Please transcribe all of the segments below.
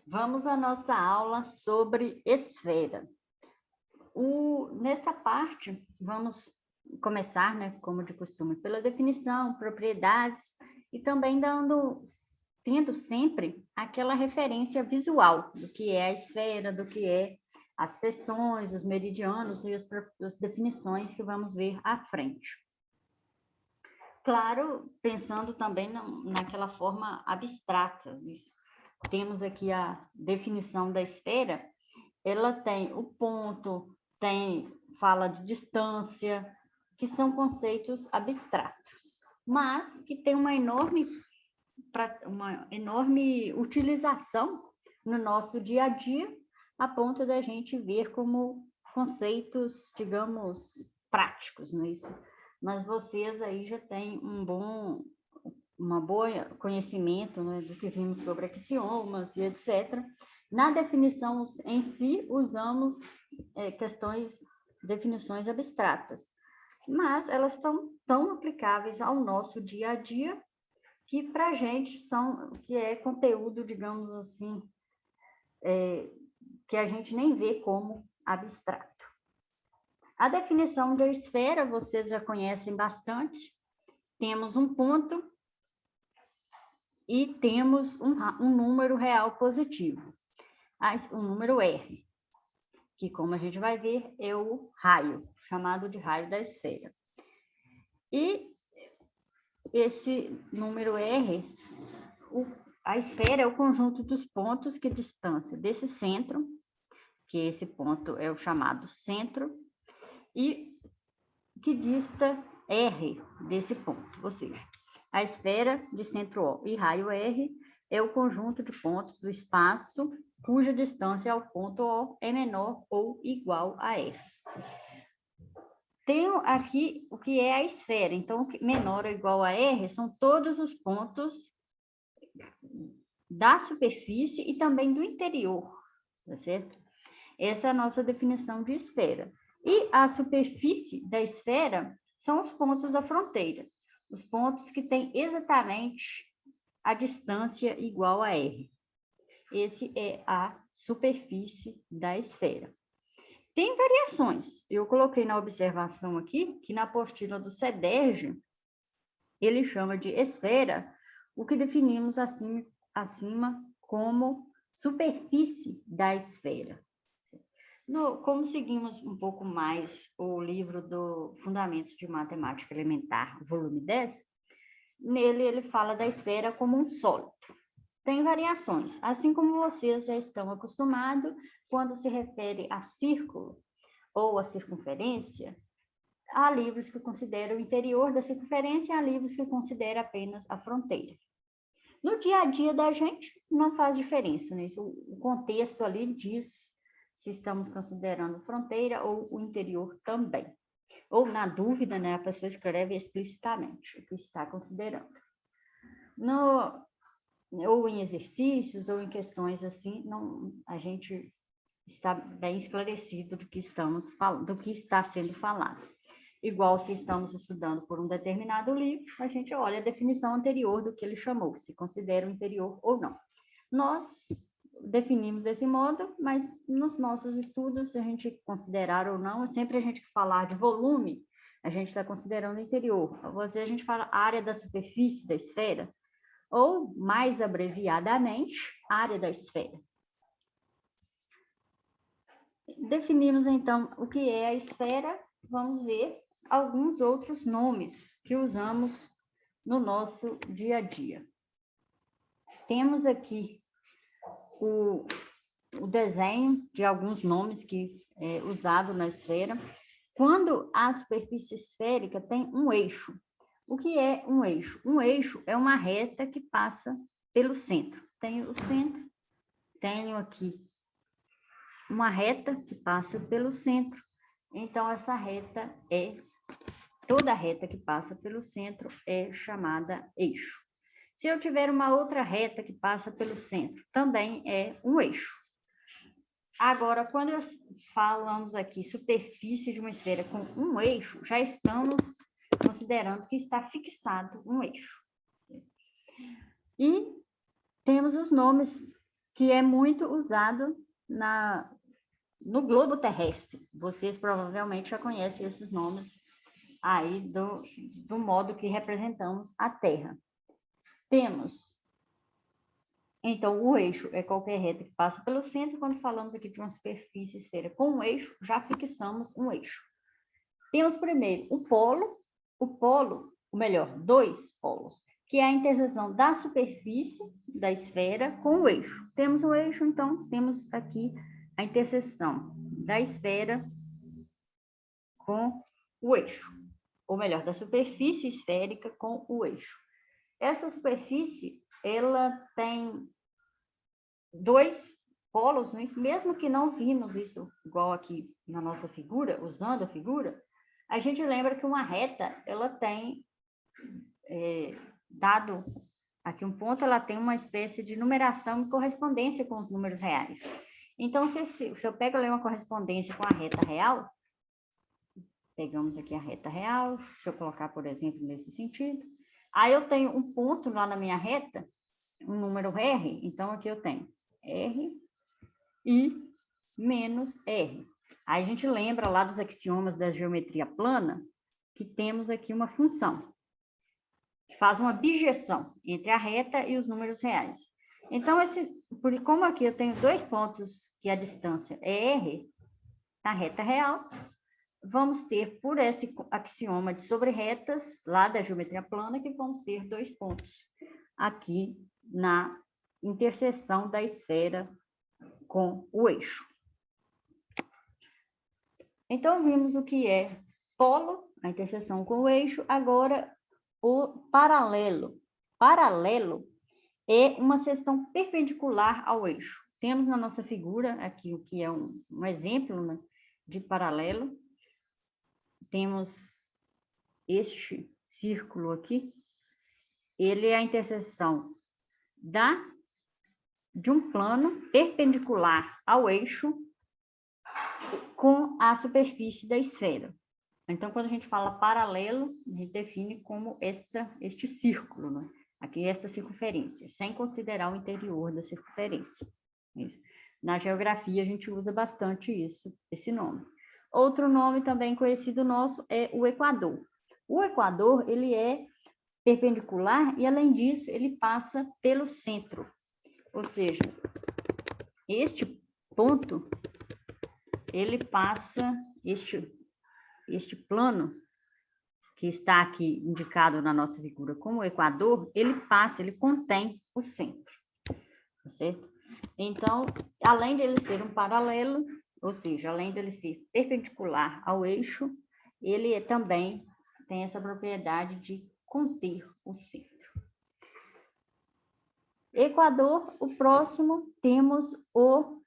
Vamos à nossa aula sobre esfera. Nessa parte, vamos começar, né, como de costume, pela definição, propriedades e também tendo sempre aquela referência visual do que é a esfera, do que é as seções, os meridianos e as definições que vamos ver à frente. Claro, pensando também naquela forma abstrata. Temos aqui a definição da esfera, ela tem o ponto, fala de distância, que são conceitos abstratos, mas que tem uma enorme utilização no nosso dia a dia, a ponto da gente ver como conceitos, digamos, práticos, não é isso? Mas vocês aí já têm uma boa conhecimento, né, do que vimos sobre axiomas e etc. Na definição em si, usamos definições abstratas, mas elas estão tão aplicáveis ao nosso dia a dia que para a gente que é conteúdo, digamos assim, que a gente nem vê como abstrato. A definição da esfera, vocês já conhecem bastante. Temos um ponto e temos um número real positivo, o número R, que, como a gente vai ver, é o raio, chamado de raio da esfera. E esse número R, a esfera é o conjunto dos pontos que distância desse centro, que esse ponto é o chamado centro, e que dista R desse ponto, ou seja, a esfera de centro O e raio R é o conjunto de pontos do espaço cuja distância ao ponto O é menor ou igual a R. Tenho aqui o que é a esfera, então, menor ou igual a R são todos os pontos da superfície e também do interior, tá certo? Essa é a nossa definição de esfera. E a superfície da esfera são os pontos da fronteira, os pontos que têm exatamente a distância igual a R. Esse é a superfície da esfera. Tem variações. Eu coloquei na observação aqui que na apostila do CEDERJ, ele chama de esfera o que definimos acima como superfície da esfera. Como seguimos um pouco mais o livro do Fundamentos de Matemática Elementar, volume 10, nele ele fala da esfera como um sólido. Tem variações, assim como vocês já estão acostumados, quando se refere a círculo ou a circunferência, há livros que consideram o interior da circunferência e há livros que consideram apenas a fronteira. No dia a dia da gente, não faz diferença, né? O contexto ali diz se estamos considerando fronteira ou o interior também. Ou, na dúvida, né, a pessoa escreve explicitamente o que está considerando. Ou em exercícios, ou em questões assim, a gente está bem esclarecido do que está sendo falado. Igual se estamos estudando por um determinado livro, a gente olha a definição anterior do que ele chamou, se considera o interior ou não. Nós definimos desse modo, mas nos nossos estudos, se a gente considerar ou não, sempre a gente falar de volume, a gente está considerando o interior. A gente fala área da superfície da esfera, ou, mais abreviadamente, área da esfera. Definimos, então, o que é a esfera, vamos ver alguns outros nomes que usamos no nosso dia a dia. Temos aqui o desenho de alguns nomes que é usado na esfera. Quando a superfície esférica tem um eixo. O que é um eixo? Um eixo é uma reta que passa pelo centro. Tenho o centro, tenho aqui uma reta que passa pelo centro. Então, toda reta que passa pelo centro é chamada eixo. Se eu tiver uma outra reta que passa pelo centro, também é um eixo. Agora, quando falamos aqui superfície de uma esfera com um eixo, já estamos considerando que está fixado um eixo. E temos os nomes que é muito usado no globo terrestre. Vocês provavelmente já conhecem esses nomes aí do modo que representamos a Terra. Temos, então, o eixo é qualquer reta que passa pelo centro. Quando falamos aqui de uma superfície esfera com um eixo, já fixamos um eixo. Temos primeiro o polo, ou melhor, dois polos, que é a interseção da superfície da esfera com o eixo. Temos o eixo, então, temos aqui a interseção da esfera com o eixo, ou melhor, da superfície esférica com o eixo. Essa superfície, ela tem dois polos, mesmo que não vimos isso igual aqui na nossa figura, usando a figura, a gente lembra que uma reta, ela tem, dado aqui um ponto, ela tem uma espécie de numeração e correspondência com os números reais. Então, se eu pego ali uma correspondência com a reta real, pegamos aqui a reta real, se eu colocar, por exemplo, nesse sentido, aí eu tenho um ponto lá na minha reta, um número R, então aqui eu tenho R e menos R. Aí a gente lembra lá dos axiomas da geometria plana, que temos aqui uma função, que faz uma bijeção entre a reta e os números reais. Então, como aqui eu tenho dois pontos que a distância é R, na reta real, vamos ter, por esse axioma de sobre-retas, lá da geometria plana, que vamos ter dois pontos aqui na interseção da esfera com o eixo. Então, vimos o que é polo, a interseção com o eixo. Agora, o paralelo. Paralelo é uma seção perpendicular ao eixo. Temos na nossa figura aqui o que é um exemplo, né, de paralelo. Temos este círculo aqui. Ele é a interseção de um plano perpendicular ao eixo com a superfície da esfera. Então, quando a gente fala paralelo, a gente define como este círculo, né? Aqui esta circunferência, sem considerar o interior da circunferência. Isso. Na geografia, a gente usa bastante esse nome. Outro nome também conhecido nosso é o equador. O equador, ele é perpendicular e, além disso, ele passa pelo centro. Ou seja, este ponto, ele passa, este plano, que está aqui indicado na nossa figura como equador, ele contém o centro, tá certo? Então, além de ele ser um paralelo, ou seja, além dele ser perpendicular ao eixo, ele também tem essa propriedade de conter o centro. Equador, o próximo, temos o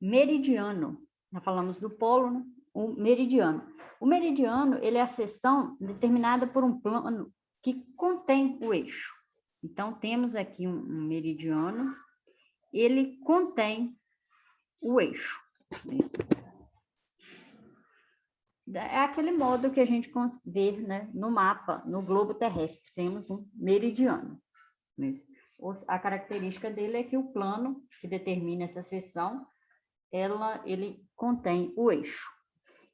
meridiano. Já falamos do polo, né? O meridiano. O meridiano, ele é a seção determinada por um plano que contém o eixo. Então, temos aqui um meridiano, ele contém o eixo. Isso. É aquele modo que a gente vê, né, no mapa, no globo terrestre, temos um meridiano. Isso. A característica dele é que o plano que determina essa seção, ele contém o eixo.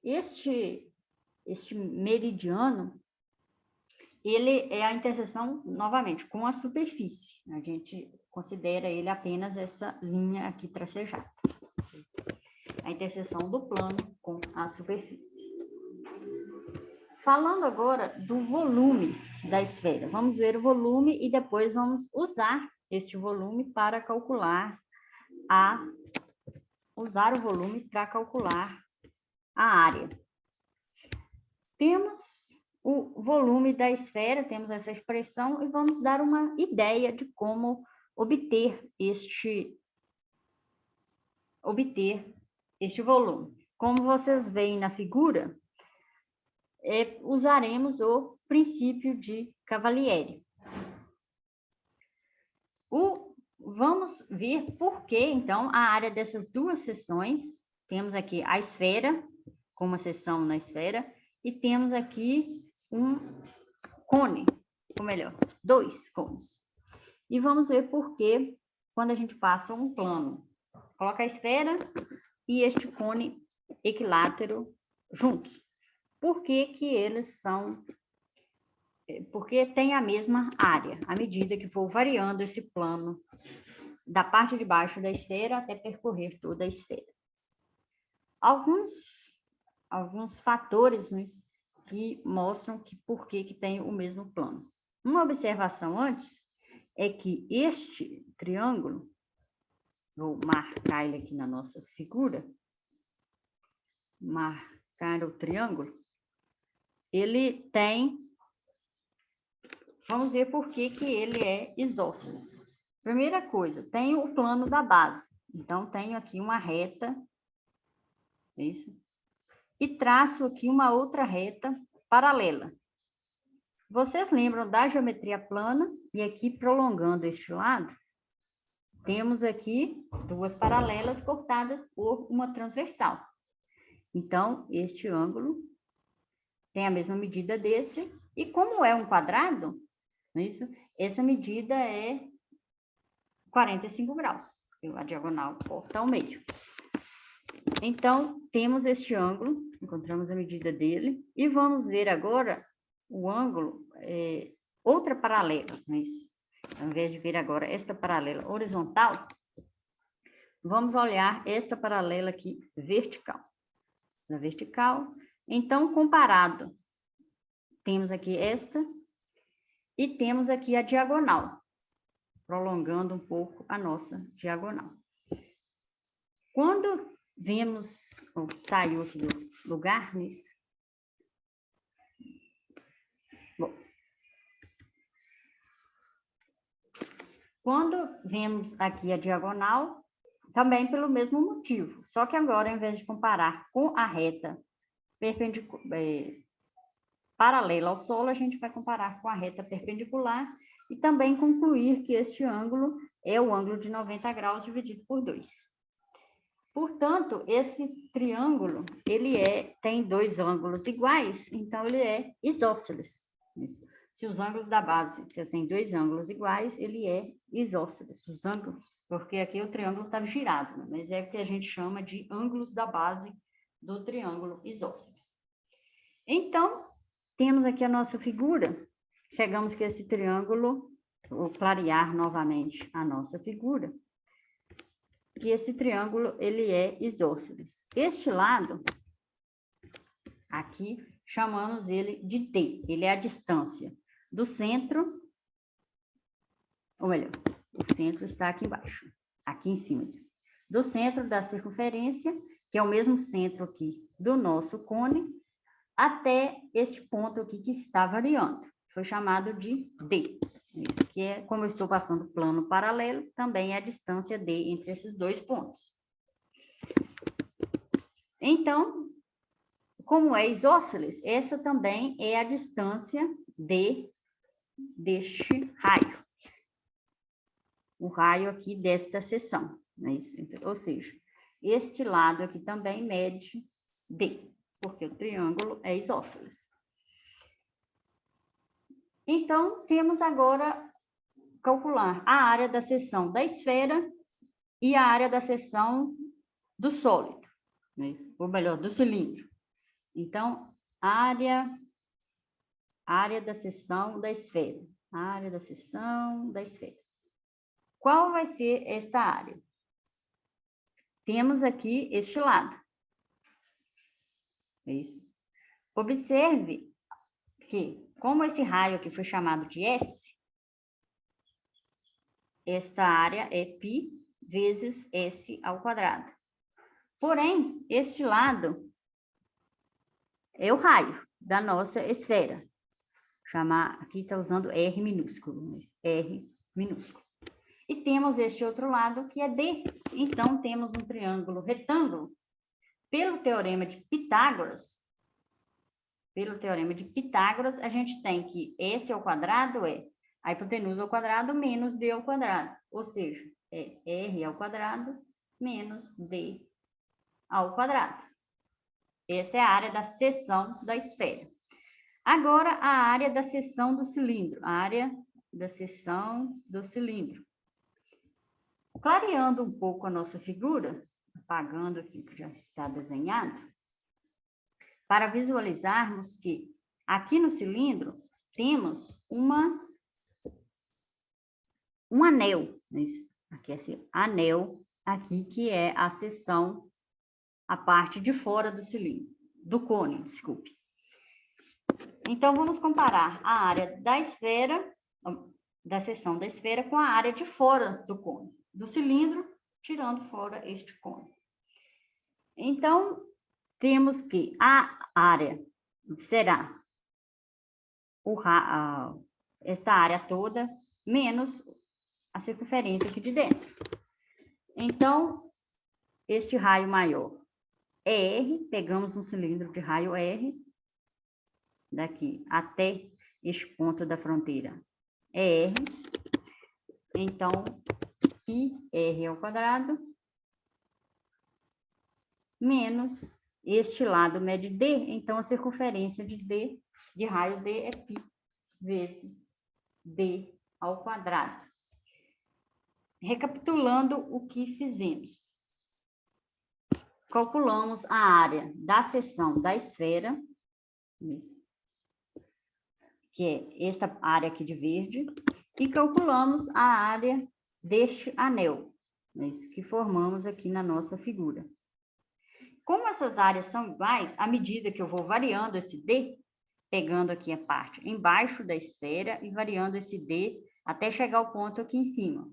Este meridiano, ele é a interseção, novamente, com a superfície. A gente considera ele apenas essa linha aqui tracejada. A interseção do plano com a superfície. Falando agora do volume da esfera. Vamos ver o volume e depois vamos usar este volume para calcular usar o volume para calcular a área. Temos o volume da esfera, temos essa expressão, e vamos dar uma ideia de como obter este volume. Como vocês veem na figura, usaremos o princípio de Cavalieri. Vamos ver por que, então, a área dessas duas seções. Temos aqui a esfera, com uma seção na esfera, e temos aqui um cone, ou melhor, dois cones. E vamos ver por que quando a gente passa um plano. Coloca a esfera e este cone equilátero juntos. Por que que eles são... Porque tem a mesma área, à medida que for variando esse plano da parte de baixo da esfera até percorrer toda a esfera. Alguns fatores, né, que mostram que por que que tem o mesmo plano. Uma observação antes é que este triângulo, vou marcar ele aqui na nossa figura, marcar o triângulo, ele tem, vamos ver por que que ele é isósceles. Primeira coisa, tem o plano da base, então tenho aqui uma reta, isso, e traço aqui uma outra reta paralela. Vocês lembram da geometria plana? E aqui, prolongando este lado, temos aqui duas paralelas cortadas por uma transversal. Então, este ângulo tem a mesma medida desse, e como é um quadrado, isso, essa medida é 45 graus, porque a diagonal corta ao meio. Então, temos este ângulo, encontramos a medida dele, e vamos ver agora o ângulo, outra paralela, mas ao invés de ver agora esta paralela horizontal, vamos olhar esta paralela aqui vertical. Na vertical, então, comparado, temos aqui esta e temos aqui a diagonal, prolongando um pouco a nossa diagonal. Quando vemos, saiu aqui do lugar, nisso. Bom, quando vemos aqui a diagonal, também pelo mesmo motivo, só que agora, ao invés de comparar com a reta paralela ao solo, a gente vai comparar com a reta perpendicular e também concluir que este ângulo é o ângulo de 90 graus dividido por 2. Portanto, esse triângulo, ele tem dois ângulos iguais, então ele é isósceles. Se os ângulos da base têm dois ângulos iguais, ele é isósceles, os ângulos, porque aqui o triângulo está girado, né? Mas é o que a gente chama de ângulos da base do triângulo isósceles. Então, temos aqui a nossa figura, chegamos que esse triângulo, vou clarear novamente a nossa figura, que esse triângulo, ele é isósceles. Este lado, aqui, chamamos ele de D, ele é a distância do centro, ou melhor, o centro está aqui embaixo, aqui em cima, do centro da circunferência, que é o mesmo centro aqui do nosso cone, até esse ponto aqui que está variando, foi chamado de D, que é, como eu estou passando plano paralelo, também é a distância D entre esses dois pontos. Então, como é isósceles, essa também é a distância D deste raio. O raio aqui desta seção, né? Ou seja, este lado aqui também mede D, porque o triângulo é isósceles. Então, temos agora calcular a área da seção da esfera e a área da seção do sólido, né? Ou melhor, do cilindro. Então, área da seção da esfera. Área da seção da esfera. Qual vai ser esta área? Temos aqui este lado. Isso. Observe que, como esse raio aqui foi chamado de S, esta área é π vezes S ao quadrado. Porém, este lado é o raio da nossa esfera. Aqui está usando R minúsculo, R minúsculo. E temos este outro lado que é D. Então, temos um triângulo retângulo. Pelo teorema de Pitágoras, a gente tem que S ao quadrado é a hipotenusa ao quadrado menos D ao quadrado. Ou seja, é R ao quadrado menos D ao quadrado. Essa é a área da seção da esfera. Agora, a área da seção do cilindro. A área da seção do cilindro. clareando um pouco a nossa figura, apagando aqui que já está desenhado, para visualizarmos que aqui no cilindro temos um anel, isso, aqui esse anel aqui que é a seção, a parte de fora do cilindro, do cone, desculpe. Então, vamos comparar a área da esfera, da seção da esfera, com a área de fora do cone, do cilindro, tirando fora este cone. Então, temos que a área será esta área toda, menos a circunferência aqui de dentro. Então, este raio maior é R, pegamos um cilindro de raio R, daqui até este ponto da fronteira é R. Então, πr ao quadrado, menos este lado mede D, então a circunferência de D, de raio D, é π vezes D ao quadrado. Recapitulando o que fizemos. Calculamos a área da seção da esfera, que é esta área aqui de verde, e calculamos a área deste anel, que formamos aqui na nossa figura. Como essas áreas são iguais, à medida que eu vou variando esse D, pegando aqui a parte embaixo da esfera e variando esse D até chegar ao ponto aqui em cima.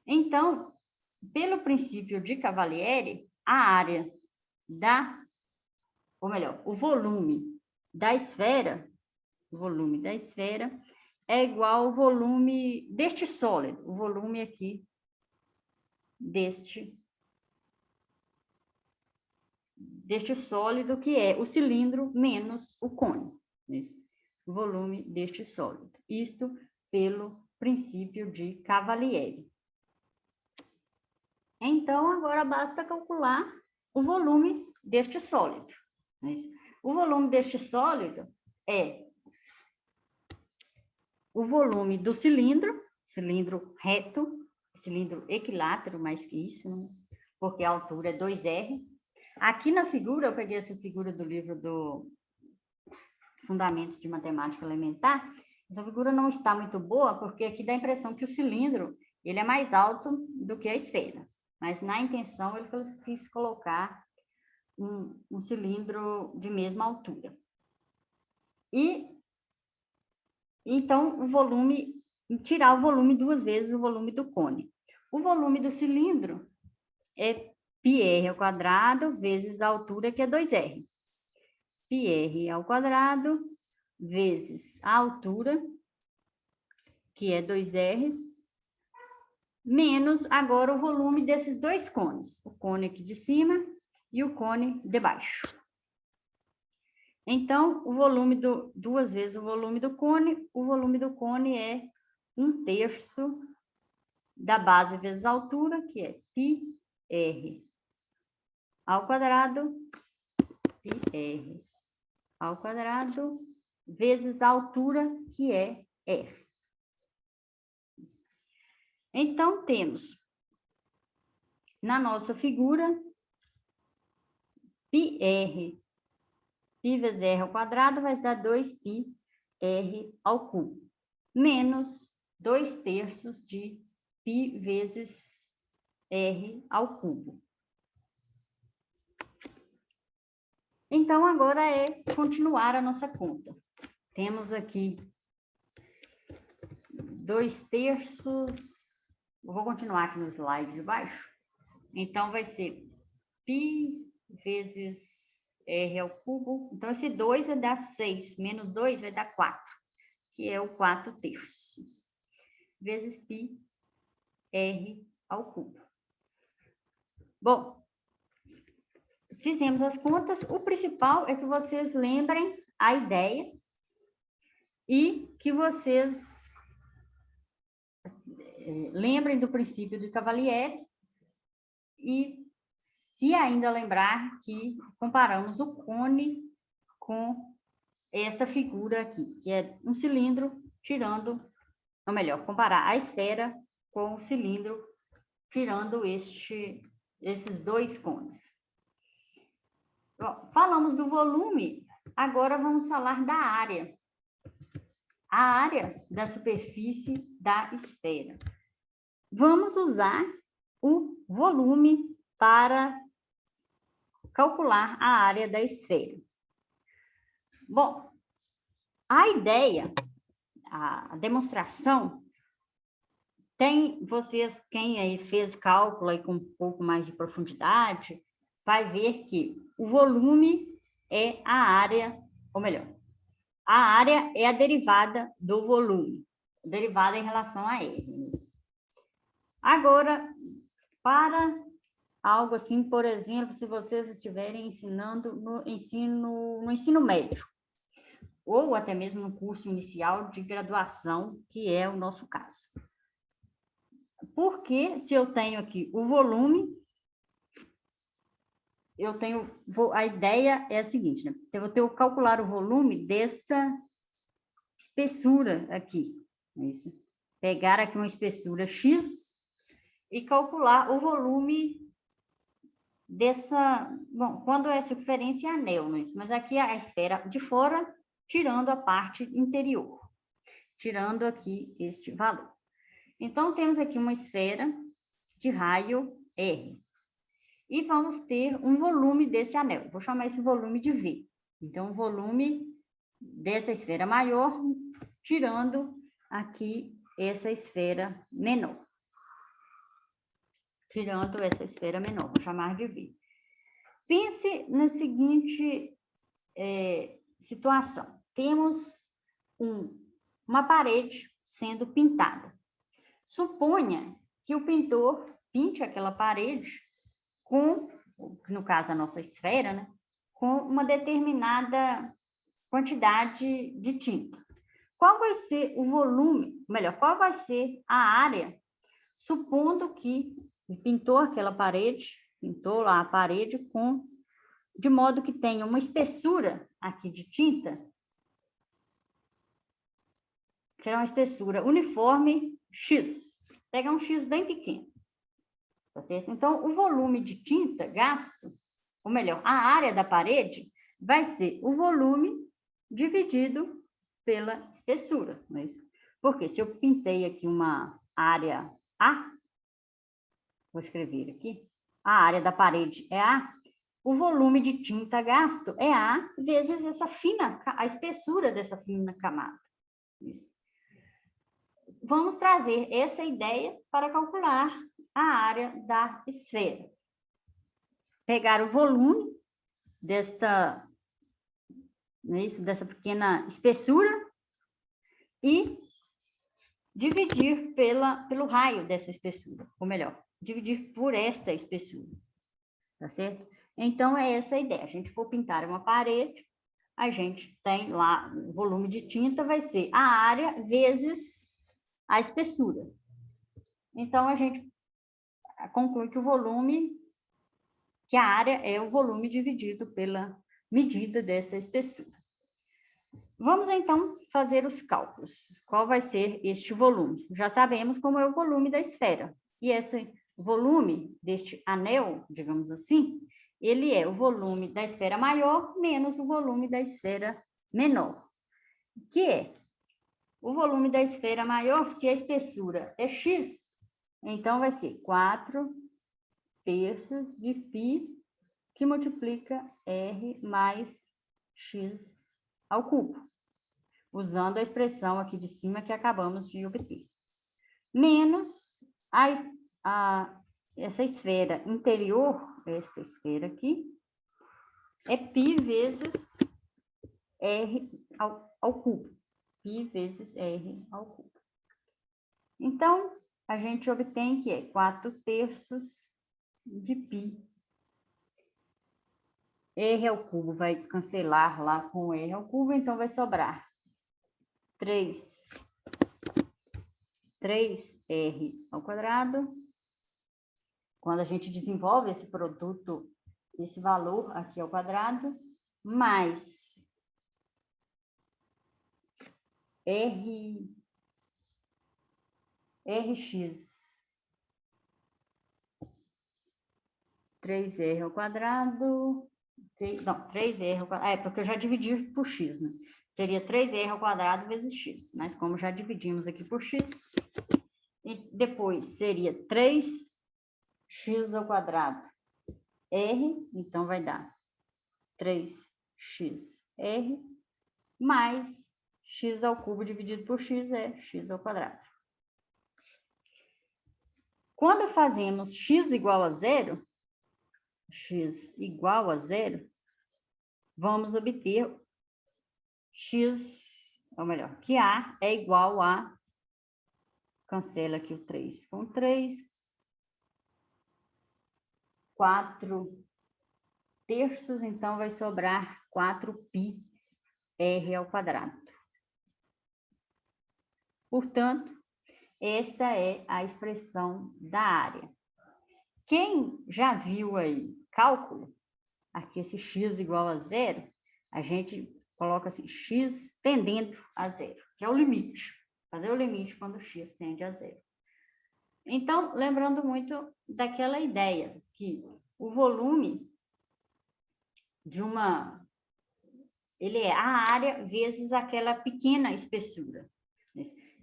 Então, pelo princípio de Cavalieri, a área ou melhor, o volume da esfera, é igual ao volume deste sólido, o volume aqui deste sólido, que é o cilindro menos o cone, o volume deste sólido. Isto pelo princípio de Cavalieri. Então, agora basta calcular o volume deste sólido. O volume deste sólido é o volume do cilindro reto, cilindro equilátero, mais que isso, porque a altura é 2R. Aqui na figura, eu peguei essa figura do livro do Fundamentos de Matemática Elementar. Essa figura não está muito boa, porque aqui dá a impressão que o cilindro ele é mais alto do que a esfera. Mas, na intenção, ele quis colocar um cilindro de mesma altura. E, então, tirar o volume duas vezes o volume do cone. O volume do cilindro é πr ao quadrado vezes a altura, que é 2R. πr ao quadrado vezes a altura, que é 2R, menos agora o volume desses dois cones, o cone aqui de cima e o cone de baixo. Então, o volume duas vezes o volume do cone é 1/3 da base vezes a altura, que é πr ao quadrado, vezes a altura, que é R. Então, temos na nossa figura π vezes R ao quadrado vai dar 2πr ao cubo, menos 2/3 de π vezes R ao cubo. Então, agora é continuar a nossa conta. Temos aqui 2/3, eu vou continuar aqui no slide de baixo. Então, vai ser π vezes R ao cubo. Então, esse 2 vai dar 6, menos 2 vai dar 4, que é o 4/3, vezes π R ao cubo. Bom, fizemos as contas. O principal é que vocês lembrem a ideia e que vocês lembrem do princípio de Cavalieri e, se ainda lembrar, que comparamos o cone com essa figura aqui, que é um cilindro tirando, ou melhor, comparar a esfera com o cilindro tirando esses dois cônes. Bom, falamos do volume, agora vamos falar da área. A área da superfície da esfera. Vamos usar o volume para calcular a área da esfera. Bom, a ideia, a demonstração, quem aí fez cálculo aí com um pouco mais de profundidade, vai ver que o volume é a área, ou melhor, a área é a derivada do volume, derivada em relação a R. Agora, para algo assim, por exemplo, se vocês estiverem ensinando no ensino médio, ou até mesmo no curso inicial de graduação, que é o nosso caso. Porque se eu tenho aqui o volume, a ideia é a seguinte, né? Eu vou calcular o volume dessa espessura aqui. Isso. Pegar aqui uma espessura X e calcular o volume dessa... Bom, quando é circunferência é anel, não é isso? Mas aqui a esfera de fora, tirando a parte interior. Tirando aqui este valor. Então, temos aqui uma esfera de raio R. E vamos ter um volume desse anel. Vou chamar esse volume de V. Então, o volume dessa esfera maior, tirando aqui essa esfera menor. Tirando essa esfera menor, vou chamar de V. Pense na seguinte situação. Temos uma parede sendo pintada. Suponha que o pintor pinte aquela parede com, no caso a nossa esfera, né, com uma determinada quantidade de tinta. Qual vai ser o volume, melhor, qual vai ser a área, supondo que pintou aquela parede, pintou lá a parede de modo que tenha uma espessura aqui de tinta, que é uma espessura uniforme X. Pega um X bem pequeno. Tá certo? Então, o volume de tinta gasto, ou melhor, a área da parede, vai ser o volume dividido pela espessura. Não é isso? Porque se eu pintei aqui uma área A, vou escrever aqui, a área da parede é A, o volume de tinta gasto é A vezes a espessura dessa fina camada. Isso. Vamos trazer essa ideia para calcular a área da esfera. Pegar o volume dessa pequena espessura e dividir pelo raio dessa espessura, ou melhor, dividir por esta espessura, tá certo? Então, é essa a ideia. A gente for pintar uma parede, a gente tem lá o volume de tinta, vai ser a área vezes a espessura. Então, a gente conclui que a área é o volume dividido pela medida dessa espessura. Vamos, então, fazer os cálculos. Qual vai ser este volume? Já sabemos como é o volume da esfera. E esse volume deste anel, digamos assim, ele é o volume da esfera maior menos o volume da esfera menor. Que é o volume da esfera maior, se a espessura é X, então vai ser 4 terços de π, que multiplica R mais X ao cubo, usando a expressão aqui de cima que acabamos de obter. Menos essa esfera interior, esta esfera aqui, é π vezes R ao cubo. π vezes R ao cubo. Então, a gente obtém que é 4 terços de π. R ao cubo vai cancelar lá com R ao cubo, então vai sobrar 3R ao quadrado. Quando a gente desenvolve esse produto, esse valor aqui ao quadrado, mais Rx 3r ao quadrado... Não, 3r ao quadrado... É, porque eu já dividi por x, né? Seria 3r ao quadrado vezes x. Mas como já dividimos aqui por x... E depois seria 3x ao quadrado r, então vai dar 3xr mais x ao cubo dividido por x é x ao quadrado. Quando fazemos x igual a zero, vamos obter x, ou melhor, que a é igual a, cancela aqui o 3 com 3, 4 terços, então vai sobrar 4πr ao quadrado. Portanto, esta é a expressão da área. Quem já viu aí cálculo, aqui esse x igual a zero, a gente coloca assim, x tendendo a zero, que é o limite. Fazer o limite quando x tende a zero. Então, lembrando muito daquela ideia que o volume de uma... ele é a área vezes aquela pequena espessura.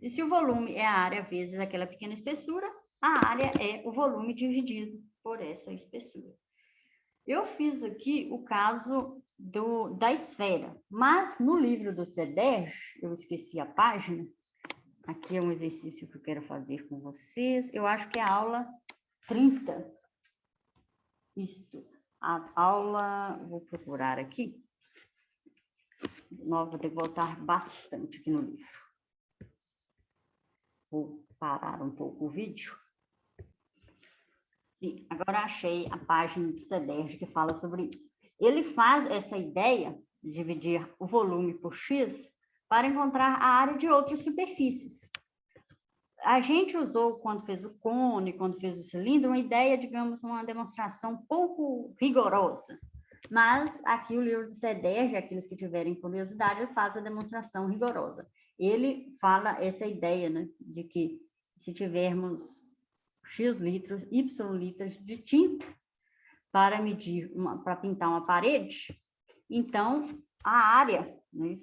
E se o volume é a área vezes aquela pequena espessura, a área é o volume dividido por essa espessura. Eu fiz aqui o caso da esfera, mas no livro do CEDERJ, eu esqueci a página, aqui é um exercício que eu quero fazer com vocês, eu acho que é a aula 30. Isto, a aula, vou procurar aqui, vou ter que voltar bastante aqui no livro. Vou parar um pouco o vídeo. Sim, agora achei a página do CEDERJ que fala sobre isso. Ele faz essa ideia de dividir o volume por x para encontrar a área de outras superfícies. A gente usou, quando fez o cone, quando fez o cilindro, uma ideia, digamos, uma demonstração pouco rigorosa. Mas aqui o livro do CEDERJ, aqueles que tiverem curiosidade, ele faz a demonstração rigorosa. Ele fala essa ideia, né, de que se tivermos x litros, y litros de tinta para medir, para pintar uma parede, então a área, né,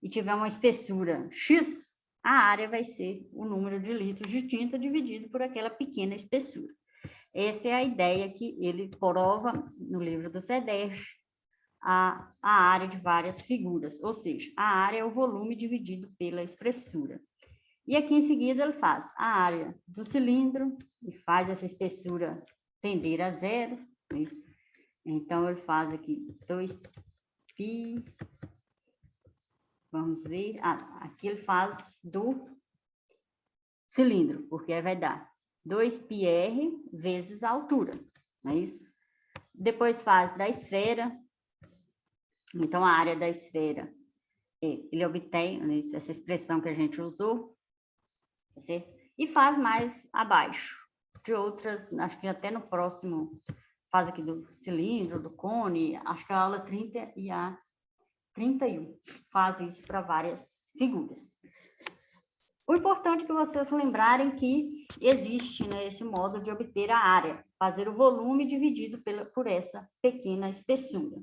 e tiver uma espessura x, a área vai ser o número de litros de tinta dividido por aquela pequena espessura. Essa é a ideia que ele prova no livro do CEDERJ, a área de várias figuras, ou seja, a área é o volume dividido pela espessura. E aqui em seguida ele faz a área do cilindro e faz essa espessura tender a zero. Isso. Então ele faz aqui 2π. Vamos ver. Aqui ele faz do cilindro, porque aí vai dar 2πr vezes a altura. Não é isso? Depois faz da esfera. Então a área da esfera, ele obtém, né, essa expressão que a gente usou. Certo? E faz mais abaixo de outras, acho que até no próximo, faz aqui do cilindro, do cone, acho que a aula 30 e a 31 faz isso para várias figuras. O importante é que vocês lembrarem que existe, né, esse modo de obter a área, fazer o volume dividido por essa pequena espessura.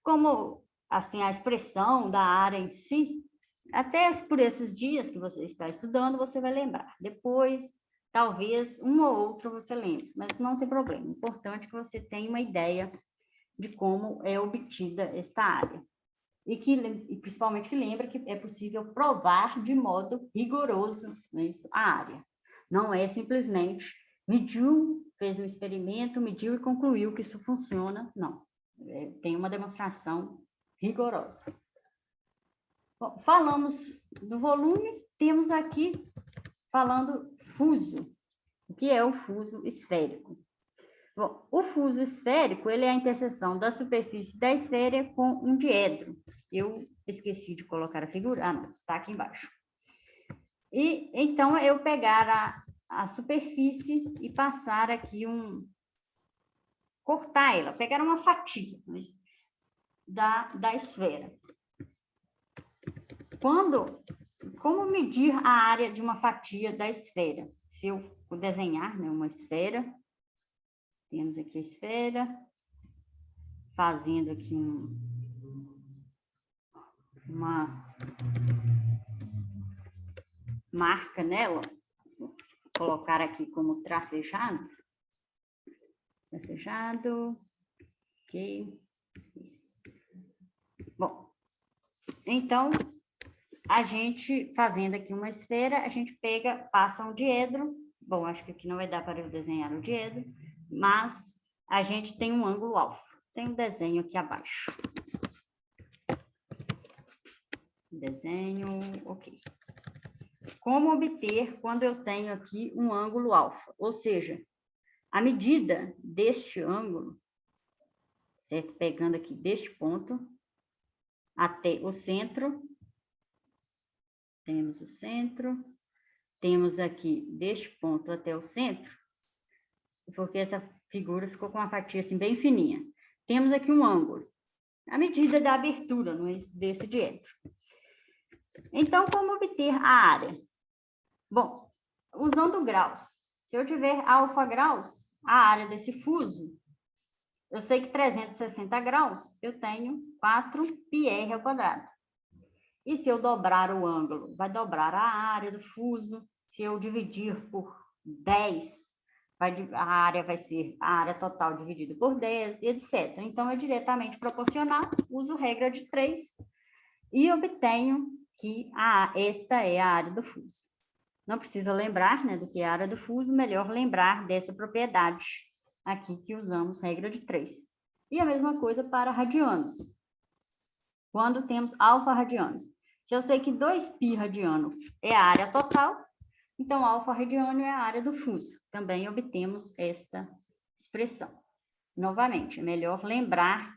Como, assim, a expressão da área em si, até por esses dias que você está estudando, você vai lembrar. Depois, talvez, um ou outro você lembre, mas não tem problema. O importante é que você tenha uma ideia de como é obtida esta área. E principalmente que lembre que é possível provar de modo rigoroso, né, isso, a área. Não é simplesmente mediu, fez um experimento, mediu e concluiu que isso funciona. Não. Tem uma demonstração rigorosa. Bom, falamos do volume, temos aqui falando fuso. O que é o fuso esférico? Bom, o fuso esférico, ele é a interseção da superfície da esfera com um diedro. Eu esqueci de colocar a figura. Não, está aqui embaixo. E então eu pegar a superfície e passar aqui cortar ela, pegar uma fatia, né, da esfera. Como medir a área de uma fatia da esfera? Se eu desenhar, né, uma esfera, Temos aqui a esfera, fazendo aqui uma marca nela. Vou colocar aqui como tracejado. Tracejado. Ok. Isso. Bom, então, a gente, fazendo aqui uma esfera, a gente passa um diedro. Bom, acho que aqui não vai dar para eu desenhar o diedro, mas a gente tem um ângulo alfa. Tem um desenho aqui abaixo. Desenho, ok. Como obter quando eu tenho aqui um ângulo alfa? Ou seja, a medida deste ângulo, certo? Pegando aqui deste ponto até o centro. Temos o centro. Temos aqui deste ponto até o centro, porque essa figura ficou com uma fatia assim bem fininha. Temos aqui um ângulo, a medida da abertura, não é isso, desse diedro. Então, como obter a área? Bom, usando graus. Se eu tiver alfa graus, a área desse fuso, eu sei que 360 graus, eu tenho 4πr ao quadrado. E se eu dobrar o ângulo, vai dobrar a área do fuso. Se eu dividir por 10, a área vai ser a área total dividida por 10, etc. Então, é diretamente proporcional, uso regra de 3 e obtenho que esta é a área do fuso. Não precisa lembrar, né, do que é a área do fuso, melhor lembrar dessa propriedade aqui que usamos regra de 3. E a mesma coisa para radianos. Quando temos alfa radianos. Se eu sei que 2π radiano é a área total, então alfa radiano é a área do fuso. Também obtemos esta expressão. Novamente, é melhor lembrar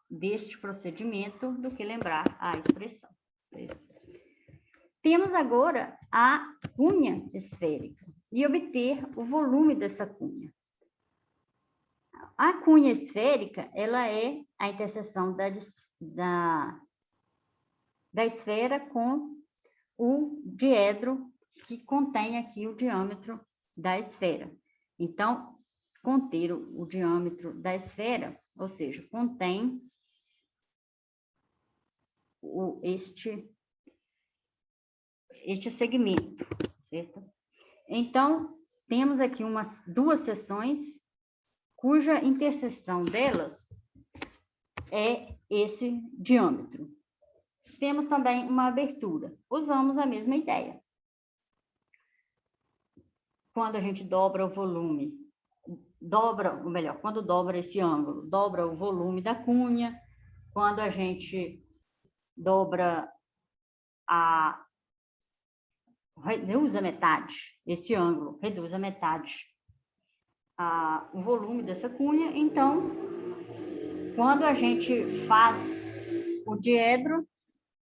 deste procedimento do que lembrar a expressão. Temos agora a cunha esférica e obter o volume dessa cunha. A cunha esférica, ela é a interseção da esfera com o diedro que contém aqui o diâmetro da esfera. Então, conter o diâmetro da esfera, ou seja, contém este segmento, certo? Então, temos aqui duas seções cuja interseção delas é esse diâmetro. Temos também uma abertura. Usamos a mesma ideia. Quando a gente dobra o volume, quando dobra esse ângulo, dobra o volume da cunha. Quando a gente dobra reduz a metade, esse ângulo, reduz a metade o volume dessa cunha. Então, quando a gente faz o diedro,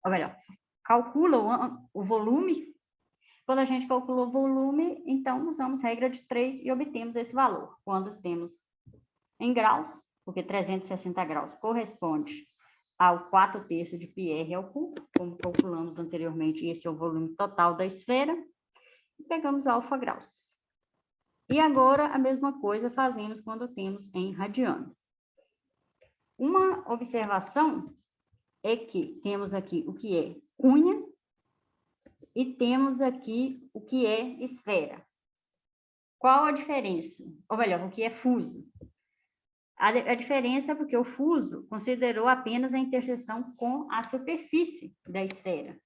ou melhor, calcula o volume, quando a gente calcula o volume, então usamos regra de 3 e obtemos esse valor. Quando temos em graus, porque 360 graus corresponde ao 4/3 de πr ao cubo, como calculamos anteriormente, esse é o volume total da esfera, e pegamos alfa graus. E agora, a mesma coisa fazemos quando temos em radiano. Uma observação é que temos aqui o que é cunha e temos aqui o que é esfera. Qual a diferença? Ou melhor, o que é fuso? A diferença é porque o fuso considerou apenas a interseção com a superfície da esfera.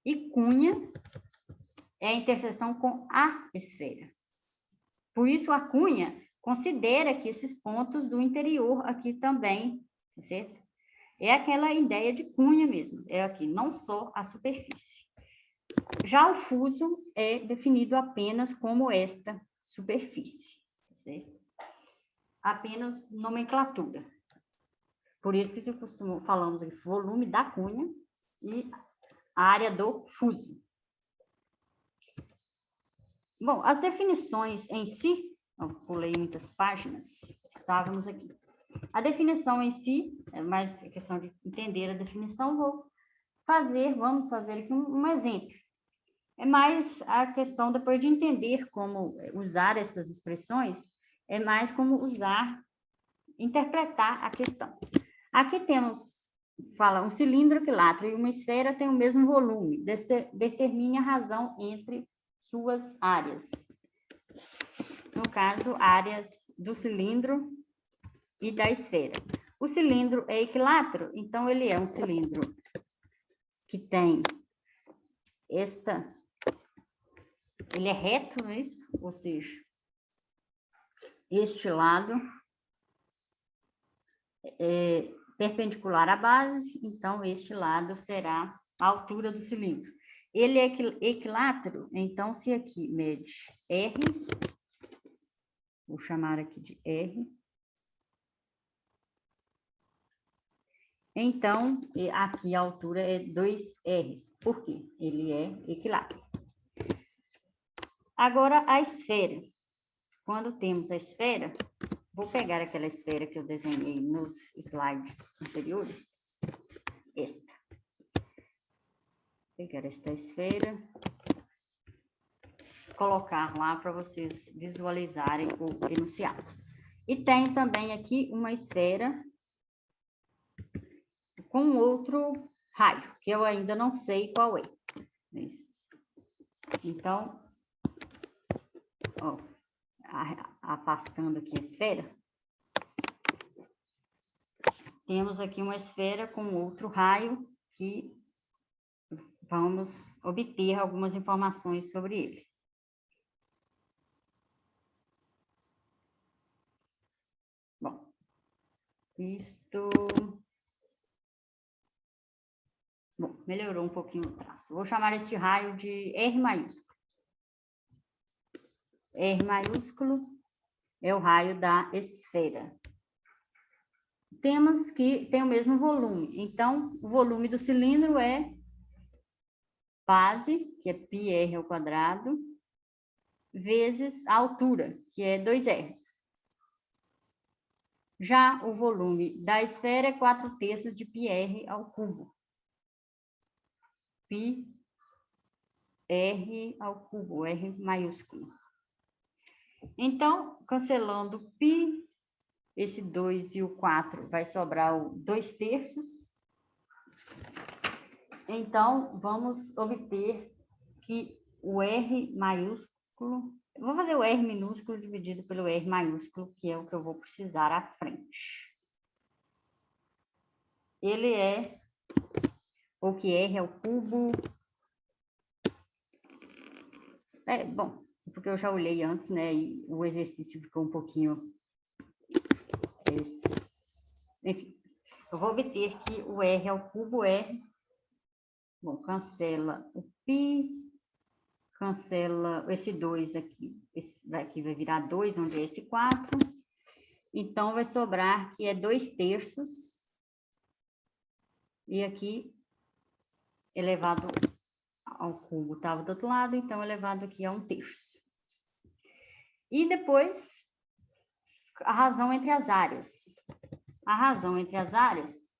E cunha é a interseção com a esfera. Por isso, a cunha considera que esses pontos do interior aqui também, certo? É aquela ideia de cunha mesmo, é aqui, não só a superfície. Já o fuso é definido apenas como esta superfície, certo? Apenas nomenclatura. Por isso que falamos de volume da cunha e área do fuso. Bom, as definições em si, eu pulei muitas páginas, estávamos aqui. A definição em si, é mais questão de entender a definição, vamos fazer aqui um exemplo. É mais a questão depois de entender como usar essas expressões, é mais como interpretar a questão. Aqui temos, fala, um cilindro equilátero e uma esfera têm o mesmo volume. Determine a razão entre suas áreas. No caso, áreas do cilindro e da esfera. O cilindro é equilátero, então ele é um cilindro que tem ele é reto, não é isso? Ou seja, este lado é perpendicular à base, então este lado será a altura do cilindro. Ele é equilátero, então se aqui mede R, vou chamar aqui de R, então aqui a altura é 2 R's. Por quê? Ele é equilátero. Agora a esfera. Quando temos a esfera, vou pegar aquela esfera que eu desenhei nos slides anteriores. Esta. Pegar esta esfera, colocar lá para vocês visualizarem o enunciado. E tenho também aqui uma esfera com outro raio, que eu ainda não sei qual é. Então, ó, afastando aqui a esfera, temos aqui uma esfera com outro raio que vamos obter algumas informações sobre ele. Bom, isto... Bom, melhorou um pouquinho o traço. Vou chamar este raio de R maiúsculo. R maiúsculo é o raio da esfera. Temos que tem o mesmo volume. Então, o volume do cilindro é base, que é πr ao quadrado, vezes a altura, que é 2Rs. Já o volume da esfera é 4/3 de πr ao cubo. πr ao cubo, R maiúsculo. Então, cancelando π, esse 2 e o 4 vai sobrar o 2/3. Então, vamos obter que o R maiúsculo... Vou fazer o R minúsculo dividido pelo R maiúsculo, que é o que eu vou precisar à frente. Ele é... ou que R é o cubo... bom, porque eu já olhei antes, né? E o exercício ficou um pouquinho... Enfim, eu vou obter que o R ao cubo é... Bom, cancela o π, cancela esse 2 aqui. Esse daqui vai virar 2, onde é esse 4. Então, vai sobrar que é 2/3. E aqui, elevado ao cubo, estava do outro lado, então, elevado aqui a 1/3. E depois, a razão entre as áreas. A razão entre as áreas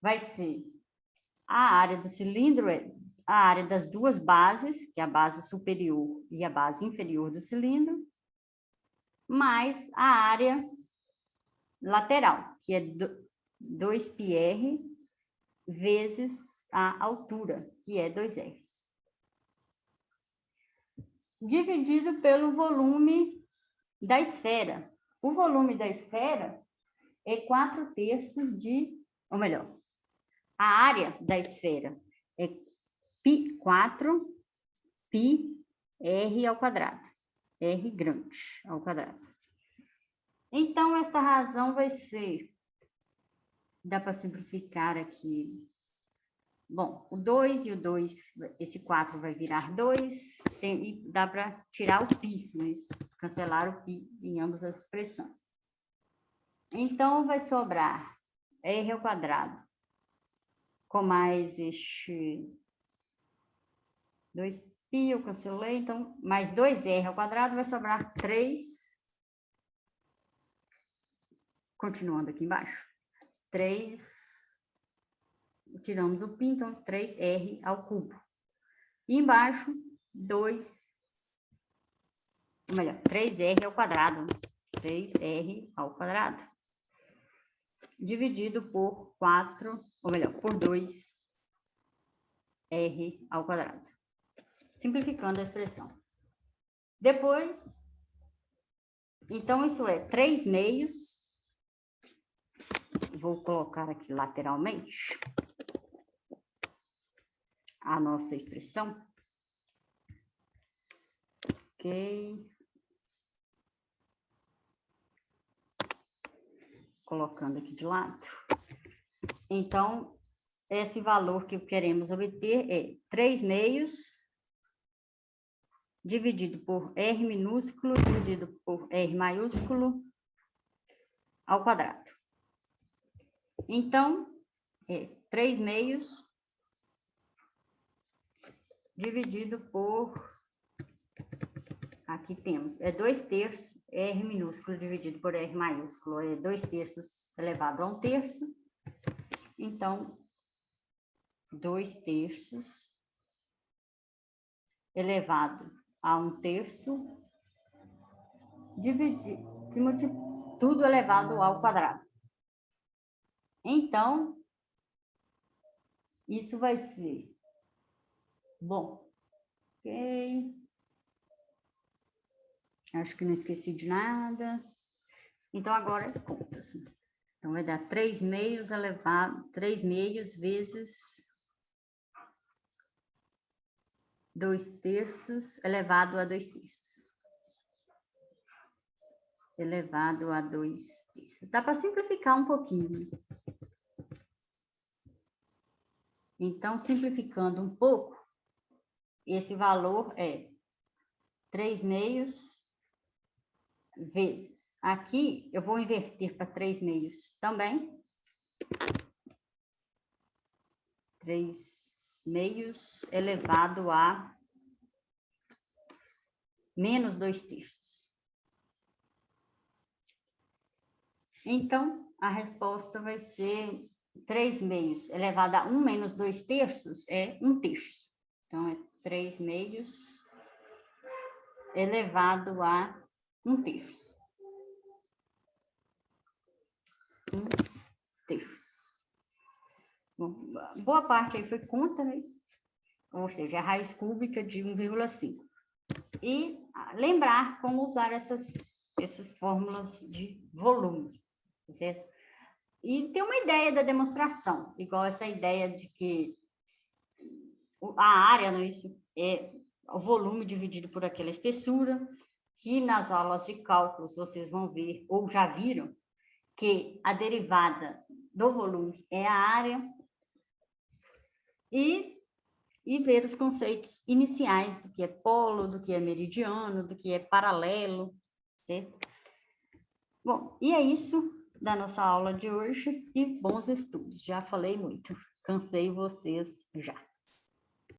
vai ser a área do cilindro, a área das duas bases, que é a base superior e a base inferior do cilindro, mais a área lateral, que é 2πr vezes a altura, que é 2Rs. Dividido pelo volume da esfera. O volume da esfera é 4/3 de... Ou melhor, a área da esfera é π4 πr ao quadrado. R grande ao quadrado. Então, esta razão vai ser... Dá para simplificar aqui. Bom, o 2 e o 2, esse 4 vai virar 2, e dá para tirar o π, mas cancelar o π em ambas as expressões. Então, vai sobrar R ao quadrado com mais este 2π, eu cancelei, então, mais 2R ao quadrado vai sobrar 3, continuando aqui embaixo, 3, tiramos o π, então 3R ao cubo. E embaixo, 2, ou melhor, 3R ao quadrado, 3r ao quadrado, dividido por 4, ou melhor, por 2r ao quadrado. Simplificando a expressão. Depois, então, isso é 3 meios. Vou colocar aqui lateralmente a nossa expressão. Ok. Colocando aqui de lado. Então, esse valor que queremos obter é 3 meios dividido por R minúsculo, dividido por R maiúsculo, ao quadrado. Então, é 3 meios dividido por, aqui temos, 2/3, R minúsculo dividido por R maiúsculo, é 2/3 elevado a 1/3. Então, 2/3 elevado a 1/3, dividido, tudo elevado ao quadrado. Então, isso vai ser, bom, ok, acho que não esqueci de nada. Então, agora é contas. Então, vai dar 3 meios elevado, 3 meios vezes 2/3 elevado a 2/3. Elevado a 2/3. Dá para simplificar um pouquinho. Então, simplificando um pouco, esse valor é 3 meios vezes. Aqui, eu vou inverter para 3 meios também. 3 meios elevado a menos 2/3. Então, a resposta vai ser 3 meios elevado a 1 menos 2/3 é 1/3. Então, é 3 meios elevado a 1/3. 1/3. Bom, boa parte aí foi conta, né? Ou seja, a raiz cúbica de 1,5. E lembrar como usar essas fórmulas de volume, certo? E ter uma ideia da demonstração, igual essa ideia de que a área, não é isso? É o volume dividido por aquela espessura, que nas aulas de cálculos vocês vão ver, ou já viram, que a derivada do volume é a área, e ver os conceitos iniciais do que é polo, do que é meridiano, do que é paralelo, certo? Bom, e é isso da nossa aula de hoje, e bons estudos. Já falei muito, cansei vocês já.